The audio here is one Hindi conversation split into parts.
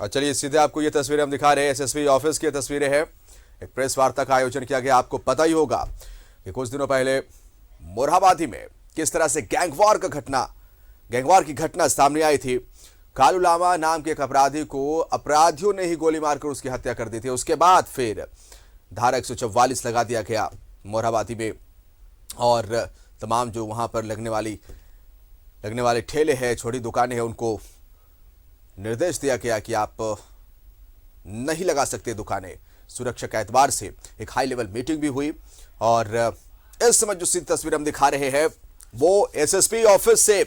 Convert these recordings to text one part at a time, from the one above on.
और चलिए सीधे आपको ये तस्वीरें हम दिखा रहे हैं, एसएसपी ऑफिस की तस्वीरें हैं। एक प्रेस वार्ता का आयोजन किया गया। आपको पता ही होगा कि कुछ दिनों पहले मोरहाबादी में किस तरह से गैंगवार की घटना सामने आई थी। कालू लामा नाम के एक अपराधी को अपराधियों ने ही गोली मारकर उसकी हत्या कर दी थी। उसके बाद फिर धारा 144 लगा दिया गया मोरहाबादी में, और तमाम जो वहां पर लगने वाले ठेले हैं, छोटी दुकानें हैं, उनको निर्देश दिया गया कि आप नहीं लगा सकते दुकानें। सुरक्षा के एतबार से एक हाई लेवल मीटिंग भी हुई, और इस समय जो सीधी तस्वीर हम दिखा रहे हैं वो एसएसपी ऑफिस से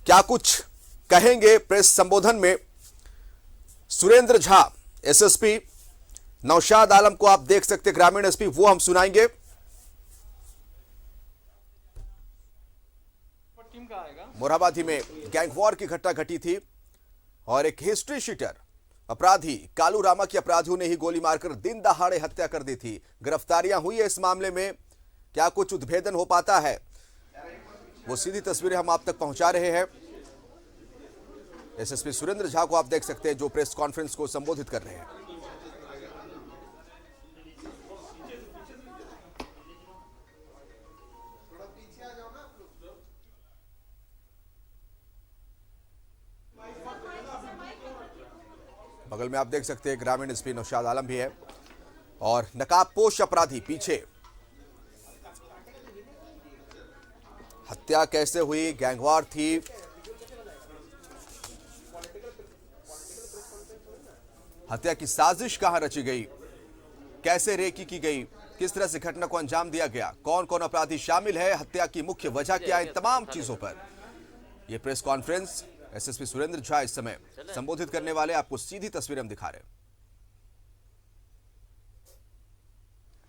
क्या कुछ कहेंगे प्रेस संबोधन में सुरेंद्र झा, एसएसपी नौशाद आलम को आप देख सकते, ग्रामीण एसपी, वो हम सुनाएंगे। मोरहाबादी में गैंगवॉर की घटना घटी थी और एक हिस्ट्री शीटर अपराधी कालू रामा की अपराधियों ने ही गोली मारकर दिन दहाड़े हत्या कर दी थी। गिरफ्तारियां हुई है इस मामले में, क्या कुछ उद्भेदन हो पाता है, वो सीधी तस्वीरें हम आप तक पहुंचा रहे हैं। एसएसपी सुरेंद्र झा को आप देख सकते हैं जो प्रेस कॉन्फ्रेंस को संबोधित कर रहे हैं। बगल में आप देख सकते हैं ग्रामीण एसपी नौशाद आलम भी है, और नकाबपोश अपराधी पीछे। हत्या कैसे हुई, गैंगवार थी, हत्या की साजिश कहां रची गई, कैसे रेकी की गई, किस तरह से घटना को अंजाम दिया गया, कौन कौन अपराधी शामिल है, हत्या की मुख्य वजह क्या है, इन तमाम चीजों पर यह press conference SSP Surendra Jha इस समय संबोधित करने वाले। आपको सीधी तस्वीरें हम दिखा रहे हैं।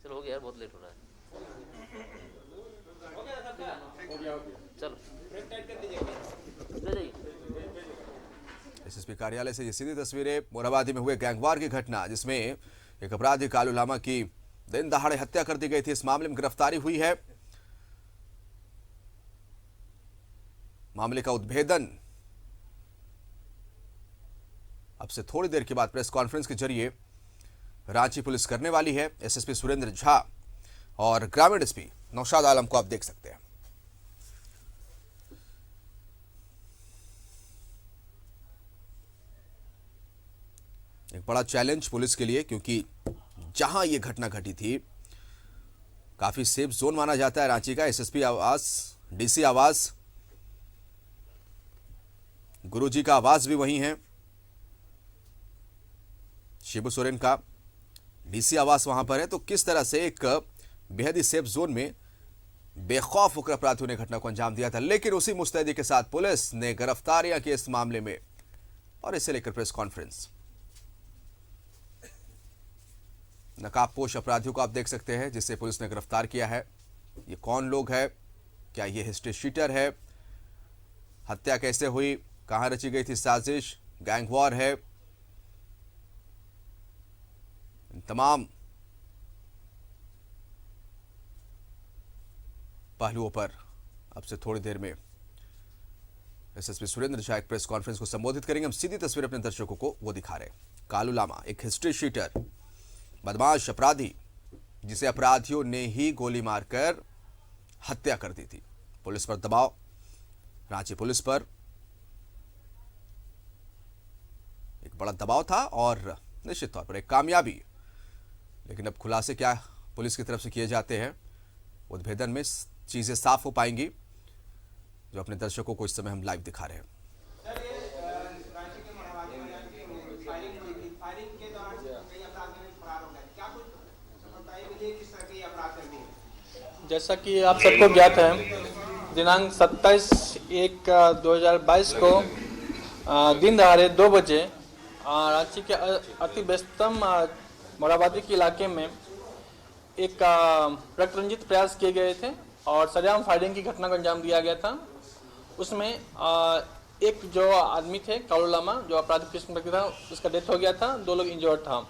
चलो हो गया यार, बहुत लेट हो रहा है। चलो एसएसपी कार्यालय से ये सीधी तस्वीरें मोरहाबादी में हुए गैंगवार की घटना, जिसमें एक अपराधी कालू लामा की दिन दहाड़े हत्या कर दी गई थी। इस मामले में गिरफ्तारी हुई है। मामले का उद्भेदन अब से थोड़ी देर के बाद प्रेस कॉन्फ्रेंस के जरिए रांची पुलिस करने वाली है। एसएसपी सुरेंद्र झा और ग्रामीण एसपी नौशाद आलम को आप देख सकते हैं। एक बड़ा चैलेंज पुलिस के लिए, क्योंकि जहां यह घटना घटी थी काफी सेफ जोन माना जाता है रांची का। एसएसपी आवास, डीसी आवास, गुरुजी का आवास भी वहीं है। शिबू सोरेन का डीसी आवास वहां पर है। तो किस तरह से एक बेहद ही सेफ जोन में बेखौफ होकर अपराधियों ने घटना को अंजाम दिया था, लेकिन उसी मुस्तैदी के साथ पुलिस ने गिरफ्तारियां की इस मामले में, और इसे लेकर प्रेस कॉन्फ्रेंस। नकाबपोश अपराधियों को आप देख सकते हैं जिसे पुलिस ने गिरफ्तार किया है। ये कौन लोग है, क्या ये हिस्ट्री शीटर है, हत्या कैसे हुई, कहां रची गई थी साजिश, गैंगवॉर है, तमाम पहलुओं पर अब से थोड़ी देर में एसएसपी सुरेंद्र झा एक प्रेस कॉन्फ्रेंस को संबोधित करेंगे। हम सीधी तस्वीर अपने दर्शकों को वो दिखा रहे हैं। कालू लामा एक हिस्ट्री शीटर, बदमाश अपराधी, जिसे अपराधियों ने ही गोली मारकर हत्या कर दी थी। पुलिस पर दबाव, रांची पुलिस पर एक बड़ा दबाव था और निश्चित तौर पर एक कामयाबी। लेकिन अब खुलासे क्या पुलिस की तरफ से किए जाते हैं, उद्भेदन में चीजें साफ हो पाएंगी, जो अपने दर्शकों को इस समय हम लाइव दिखा रहे हैं। जैसा कि आप सबको ज्ञात है, दिनांक 27/1/2022 को दिन दहाड़े 2 बजे रांची के अति व्यस्तम मोरहाबादी के इलाके में एक रक्त रंजित प्रयास किए गए थे और सरेआम फायरिंग की घटना को अंजाम दिया गया था। उसमें एक जो आदमी थे कालू लामा, जो अपराधी किस्म का था, उसका डेथ हो गया था। 2 लोग इंजर्ड था।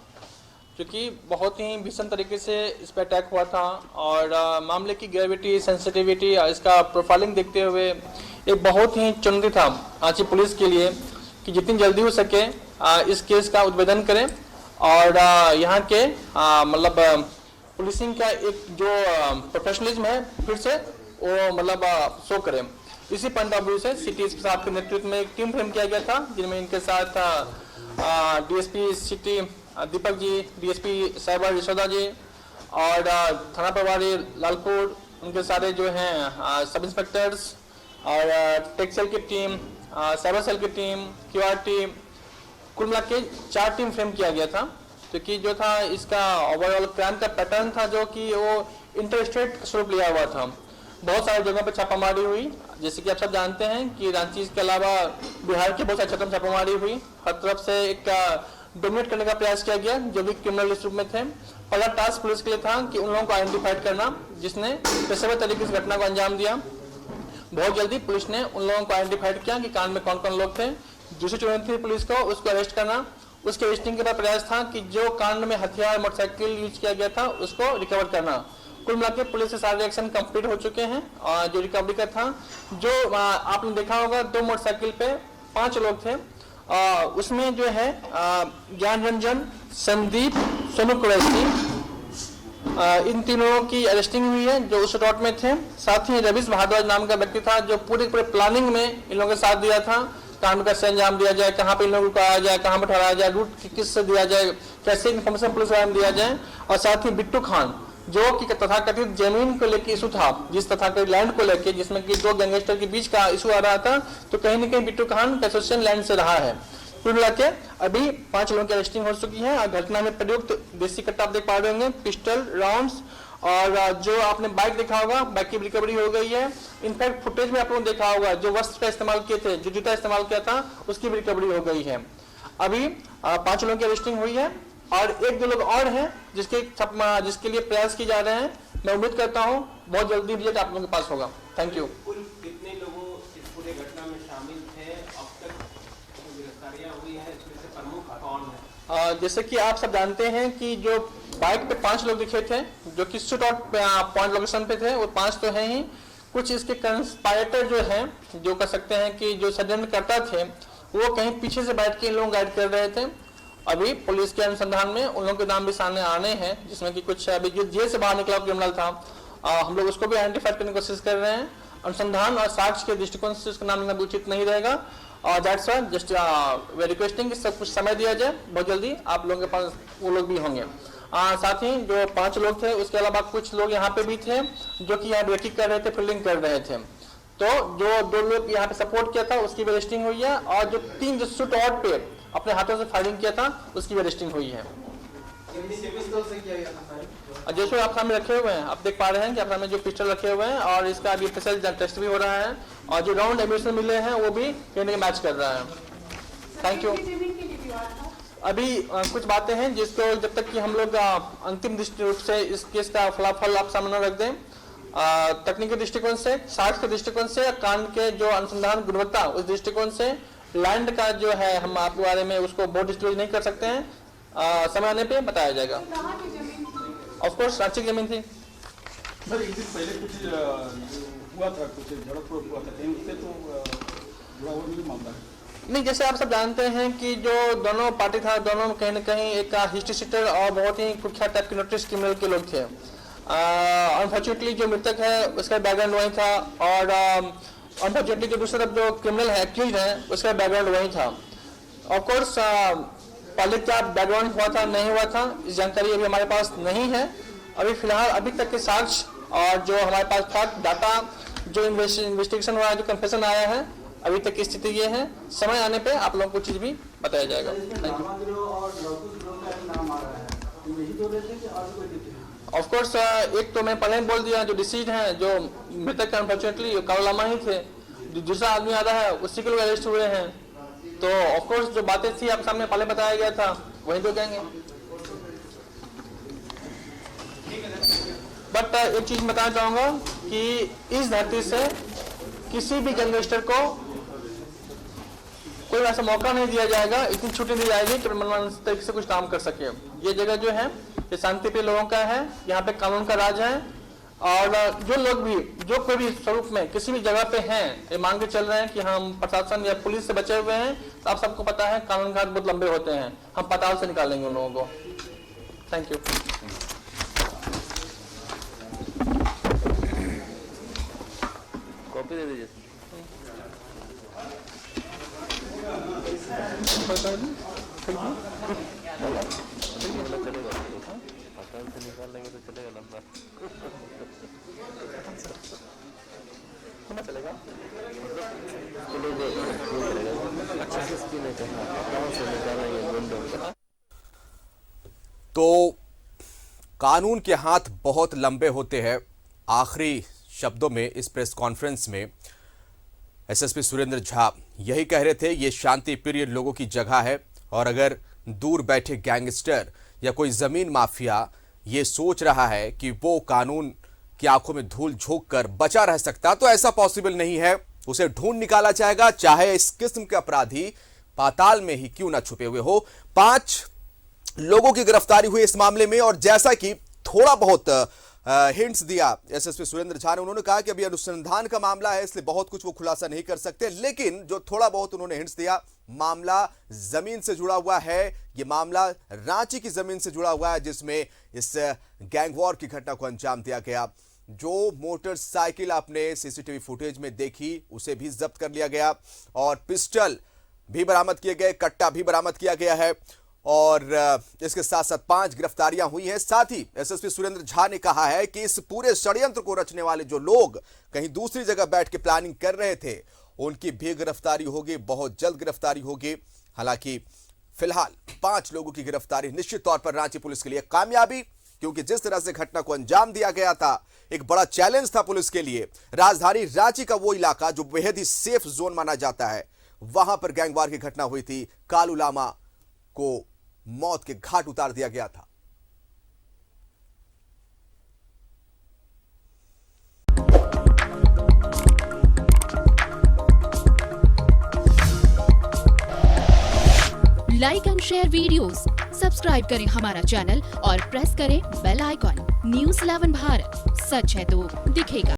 क्योंकि बहुत ही भीषण तरीके से इस पर अटैक हुआ था और मामले की ग्रेविटी, सेंसिटिविटी, इसका प्रोफाइलिंग देखते हुए एक बहुत ही चुनौती था रांची पुलिस के लिए कि जितनी जल्दी हो सके इस केस का उद्भेदन करें और यहाँ के मतलब पुलिसिंग का एक जो प्रोफेशनलिज्म है फिर से वो मतलब शो करें। इसी पॉइंट ऑफ व्यू से सिटी एसपी साहब के नेतृत्व में एक टीम फ्रेम किया गया था, जिनमें इनके साथ DSP city Deepak ji, DSP cyber Yashoda ji और थाना प्रभारी लालपुर, उनके सारे जो हैं सब इंस्पेक्टर्स और टेक सेल की टीम, साइबर सेल की टीम, क्यूआर टीम, कुल मिला के 4 टीम फ्रेम किया गया था। क्योंकि जो था इसका ओवरऑल क्राइम का पैटर्न था जो कि वो इंटरस्टेट स्वरूप लिया हुआ था। बहुत सारी जगहों पर छापामारी हुई, जैसे कि आप सब जानते हैं कि रांची के अलावा बिहार के बहुत सारे क्षेत्रों में छापामारी हुई। हर तरफ से एक डोमिनेट करने का प्रयास किया गया जो भी क्रिमिनल रूप में थे। पहला टास्क पुलिस के लिए था कि उन लोगों को आइडेंटिफाइड करना जिसने पेशेवर तरीके से घटना को अंजाम दिया। बहुत जल्दी पुलिस ने उन लोगों को आइडेंटिफाइड किया कि कांड में कौन कौन लोग थे। दूसरी चुनौती थी पुलिस को उसको अरेस्ट करना। उसके अरेस्टिंग के बाद प्रयास था कि जो कांड में हथियार मोटरसाइकिल यूज किया गया था उसको रिकवर करना। कुल मिलाकर पुलिस के सारे एक्शन कंप्लीट हो चुके हैं। और जो रिकवरी का था, जो आपने देखा होगा 2 मोटरसाइकिल पे 5 लोग थे। उसमें जो है ज्ञान रंजन, संदीप, सोनू कुरैशी, इन तीनों की अरेस्टिंग हुई है जो उस रोड में थे। साथ ही रवीश भारद्वाज नाम का व्यक्ति था जो पूरे प्लानिंग में इन लोगों के साथ दिया था। कांड का अंजाम दिया जाए, कहाँ पे इन लोगों को आया जाए, कहाँ पे ठहराया जाए, रूट किससे दिया जाए, कैसे इन्फॉर्मेशन पुलिस वाले में दिया जाए। और साथ ही बिट्टू खान जो कि तथाकथित जमीन को लेकर इशू था, जिस तथाकथित लैंड को लेकर जिसमें कि 2 गैंगस्टर के बीच का इशू आ रहा था, तो कहीं न कहीं बिट्टू खान का एसोसिएशन लैंड से रहा है। कुल मिला के अभी 5 लोगों की अरेस्टिंग हो चुकी है। और घटना में प्रयुक्त देसी कट्टा आप देख पा रहे होंगे, पिस्टल राउंड्स, और जो आपने बाइक देखा होगा बाइक की रिकवरी हो गई है। इनफैक्ट फुटेज में आप लोगों ने देखा होगा जो वस्त्र का इस्तेमाल किए थे, जो जूता इस्तेमाल किया था, उसकी भी रिकवरी हो गई है। अभी 5 लोगों की अरेस्टिंग हुई है और 1-2 लोग और हैं जिसके लिए प्रयास किए जा रहे हैं। मैं उम्मीद करता हूं बहुत जल्दी रिजल्ट आप लोगों के पास होगा। Thank you. कितने लोगों इस पूरे घटना में शामिल थे, अब तक गिरफ्तारियां हुई है, इसमें से प्रमुख कौन है? जैसे कि आप सब जानते हैं कि जो बाइक पे 5 लोग दिखे थे जो कि शूट आउट पॉइंट लोकेशन पे थे, वो 5 तो हैं ही। कुछ इसके कंस्पायरेटर जो हैं, जो कह सकते हैं कि जो षड्यंत्र करता थे, वो कहीं पीछे से बैठ के इन लोग गाइड कर रहे थे। अभी पुलिस के अनुसंधान में उन लोगों के नाम भी सामने आने हैं, जिसमें कि कुछ अभी जो जेल से बाहर निकला क्रिमिनल था, हम लोग उसको भी आइडेंटिफाई करने की कोशिश कर रहे हैं। अनुसंधान और साक्ष्य के दृष्टिकोण से उसका नाम लेना उचित नहीं रहेगा। और that's why just way requesting सब कुछ समय दिया जाए, बहुत जल्दी आप लोगों के पास वो लोग भी होंगे। साथ ही जो 5 लोग थे, उसके अलावा कुछ लोग यहाँ पे भी थे जो कि यहाँ ब्रेकिंग कर रहे थे, फील्डिंग कर रहे थे। तो जो 2 लोग यहाँ पे सपोर्ट किया था उसकी भी अरेस्टिंग हुई है। और जो 3 जो शूट आउट पे अपने हाथों से फायरिंग किया था उसकी भी अरेस्टिंग हुई है। जैसे आप सामने रखे हुए हैं, आप देख पा रहे हैं कि आप सामने जो पिस्टल रखे हुए हैं और इसका अभी स्पेशल टेस्ट भी हो रहा है। और जो राउंड एम्यूनिशन मिले हैं वो भी कहीं ना कहीं मैच कर रहा है। Thank you. अभी कुछ बातें हैं जिसको जब तक कि हम लोग अंतिम रूप से इस केस का फलाफल आप सामने रख दें, तकनीकी दृष्टिकोण से, साक्ष्य के दृष्टिकोण से, कांड के जो अनुसंधान गुणवत्ता उस दृष्टिकोण से, लैंड का जो है हम आपके बारे में उसको बहुत डिस्क्लोज नहीं कर सकते हैं, समय आने पे बताया जाएगा। ऑफ कोर्स रांची की जमीन थी। सर एक दिन पहले कुछ हुआ था, कुछ झड़प हुआ था, कहीं उससे तो जुड़ा हुआ नहीं मामला है? नहीं, जैसे आप सब जानते हैं कि जो दोनों पार्टी था, दोनों कहीं न कहीं एक हिस्ट्री सीटर और बहुत ही कुख्यात टाइप के नोटिस क्रिमिनल के लोग थे। अनफॉर्चुनेटली जो मृतक है उसका बैकग्राउंड वही था और अनफॉर्चुनेटली जो दूसरी तरफ जो क्रिमिनल है, एक्यूज्ड है, उसका बैकग्राउंड वही था। ऑफ कोर्स पहले क्या बैकग्राउंड हुआ था नहीं हुआ था इस जानकारी अभी हमारे पास नहीं है। अभी फिलहाल अभी तक के साक्ष्य और जो हमारे पास फैक्ट डाटा जो इन्वेस्टिगेशन हुआ है, जो कन्फेशन आया है, अभी तक की स्थिति ये है। समय आने पे आप लोगों को चीज भी बताया जाएगा। ऑफ कोर्स एक तो मैं पहले ही बोल दिया, जो डिसीज हैं, जो मृतक अनफॉर्चुनेटली कालामा ही थे, जो दूसरा आदमी आ रहा है उसी के लोग अरेस्ट हुए हैं। तो ऑफ कोर्स जो बातें थी आप सामने पहले बताया गया था वही तो कहेंगे। बट एक चीज बताना चाहूंगा कि इस धरती से किसी भी गैंगस्टर को कोई ऐसा मौका नहीं दिया जाएगा, इतनी छुट्टी दी जाएगी कि मनमानी तरीके से कुछ काम कर सके। ये जगह जो है ये शांति प्रिय लोगों का है, यहाँ पे कानून का राज है। और जो लोग भी जो कोई भी स्वरूप में किसी भी जगह पे हैं, ये मान के चल रहे हैं कि हम प्रशासन या पुलिस से बचे हुए हैं, तो आप सबको पता है कानून के हाथ बहुत लंबे होते हैं, हम पाताल से निकालेंगे उन लोगों को। Thank you. कॉपी दे दीजिए। चलेगा, पाताल से निकाल लेंगे तो चलेगा लंबा। चलेगा तो कानून के हाथ बहुत लंबे होते हैं। आखिरी शब्दों में इस प्रेस कॉन्फ्रेंस में एसएसपी सुरेंद्र झा यही कह रहे थे, ये शांति प्रिय लोगों की जगह है और अगर दूर बैठे गैंगस्टर या कोई जमीन माफिया ये सोच रहा है कि वो कानून की आंखों में धूल झोंक कर बचा रह सकता, तो ऐसा पॉसिबल नहीं है। उसे ढूंढ निकाला जाएगा, चाहे इस किस्म के अपराधी पाताल में ही क्यों ना छुपे हुए हो। 5 लोगों की गिरफ्तारी हुई इस मामले में और जैसा कि थोड़ा बहुत हिंट्स दिया एसएसपी सुरेंद्र झा ने, उन्होंने कहा कि अभी अनुसंधान का मामला है इसलिए बहुत कुछ वो खुलासा नहीं कर सकते, लेकिन जो थोड़ा बहुत उन्होंने हिंट्स दिया, मामला जमीन से जुड़ा हुआ है। ये मामला रांची की जमीन से जुड़ा हुआ है जिसमें इस गैंग वॉर की घटना को अंजाम दिया गया। जो मोटरसाइकिल आपने सीसीटीवी फुटेज में देखी उसे भी जब्त कर लिया गया और पिस्टल भी बरामद किए गए, कट्टा भी बरामद किया गया है और इसके साथ साथ 5 गिरफ्तारियां हुई हैं। साथ ही एसएसपी सुरेंद्र झा ने कहा है कि इस पूरे षड्यंत्र को रचने वाले जो लोग कहीं दूसरी जगह बैठ के प्लानिंग कर रहे थे उनकी भी गिरफ्तारी होगी, बहुत जल्द गिरफ्तारी होगी। हालांकि फिलहाल 5 लोगों की गिरफ्तारी निश्चित तौर पर रांची पुलिस के लिए कामयाबी, क्योंकि जिस तरह से घटना को अंजाम दिया गया था एक बड़ा चैलेंज था पुलिस के लिए। राजधानी रांची का वो इलाका जो बेहद ही सेफ जोन माना जाता है, वहां पर गैंगवार की घटना हुई थी। कालू लामा को मौत के घाट उतार दिया गया था। Like and share videos, subscribe करें हमारा चैनल और प्रेस करें बेल आइकॉन। न्यूज़ 11 भारत, सच है तो दिखेगा।